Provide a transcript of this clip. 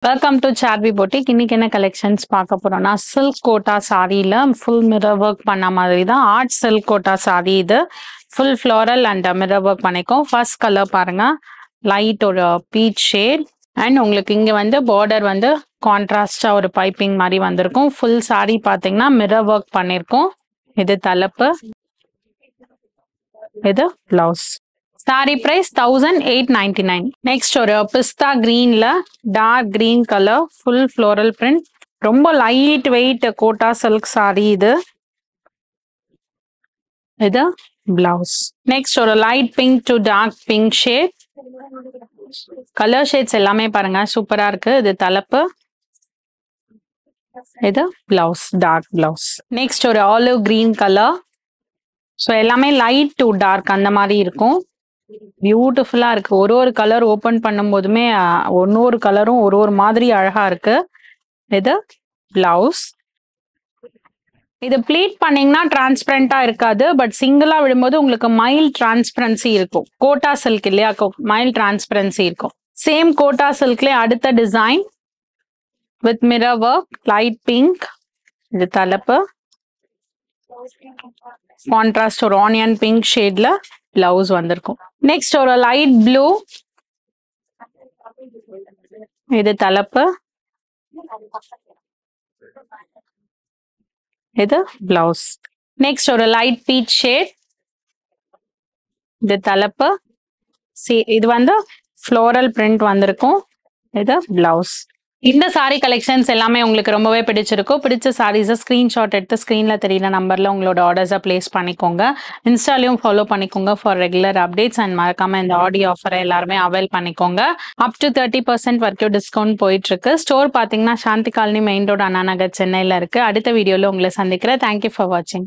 Welcome to Saarvi boutique. இன்னைக்கு என்ன collections பார்க்க போறோம்னா, சில்க் கோட்டா சாரியில ஃபுல் மிரர் ஒர்க் பண்ண மாதிரி தான் ஆர்ட் சில்க் கோட்டா சாரி. இது full floral and mirror work பண்ணிக்கும். ஃபர்ஸ்ட் கலர் பாருங்க, லைட் ஒரு பீச் ஷேட். அண்ட் உங்களுக்கு இங்க வந்து பார்டர் வந்து கான்ட்ராஸ்டா ஒரு பைப்பிங் மாதிரி வந்திருக்கும். ஃபுல் சாரி பாத்தீங்கன்னா மிரர் ஒர்க் பண்ணிருக்கோம். இது தலைப்பு, இது பிளவுஸ். Sorry price 1899. நெக்ஸ்ட் ஒரு பிஸ்தா கிரீன்ல dark green colour full floral print, ரொம்ப light weight Kota silk sari இது. இது பிளவுஸ். நெக்ஸ்ட் ஒரு light pink to dark pink shade. Colour shades எல்லாமே பாருங்க சூப்பரா இருக்கு. இது தலைப்பு, இது பிளவுஸ், டார்க் பிளவுஸ். நெக்ஸ்ட் ஒரு ஆலிவ் கிரீன் கலர். ஸோ எல்லாமே லைட் டு டார்க் அந்த மாதிரி இருக்கும். பியூட்டிஃபுல்லா இருக்கு. ஒரு ஒரு கலர் ஓபன் பண்ணும் போதுமே ஒன்னொரு கலரும் ஒரு ஒரு மாதிரி அழகா இருக்கு. இது பிளவுஸ். இது ப்ளீட் பண்ணீங்கன்னா டிரான்ஸ்பரண்டா இருக்காது, பட் சிங்கிளா விடும்போது உங்களுக்கு மைல்ட் டிரான்ஸ்பரன்சி இருக்கும். கோட்டா சில்க் இல்லையா, மைல்ட் டிரான்ஸ்பரன்சி இருக்கும். சேம் கோட்டா சில்க்ல அடுத்த design with mirror work, light pink. இது தலைப்பு, கான்ட்ராஸ்ட் ஒரு ஆனியன் பிங்க் ஷேட்ல பிளவுஸ் வந்திருக்கும். நெக்ஸ்ட் ஒரு லைட் ப்ளூ, இது தலைப்பு, இது பிளவுஸ். நெக்ஸ்ட் ஒரு லைட் பீச் ஷேட், இது தலைப்பு. இது வந்து ஃப்ளோரல் பிரிண்ட் வந்திருக்கும். இது பிளவுஸ். இந்த சாரி கலெக்ஷன்ஸ் எல்லாமே உங்களுக்கு ரொம்பவே பிடிச்சிருக்கும். பிடிச்ச சாரீஸை ஸ்கிரீன்ஷாட் எடுத்து ஸ்க்ரீன்ல தெரியுற நம்பர்ல உங்களோட ஆர்டர்ஸை பிளேஸ் பண்ணிக்கோங்க. இன்ஸ்டாலையும் ஃபாலோ பண்ணிக்கோங்க ஃபார் ரெகுலர் அப்டேட்ஸ். அண்ட் மறக்காம இந்த ஆடியோ ஆஃபரை எல்லாருமே அவைல் பண்ணிக்கோங்க. அப் டு 30% வரைக்கும் டிஸ்கவுண்ட் போயிட்டு இருக்கு. ஸ்டோர் பாத்தீங்கன்னா சாந்தி colony main road, Anna Nagar, சென்னையில இருக்கு. அடுத்த வீடியோல உங்களை சந்திக்கிறேன். தேங்க்யூ ஃபார் வாட்சிங்.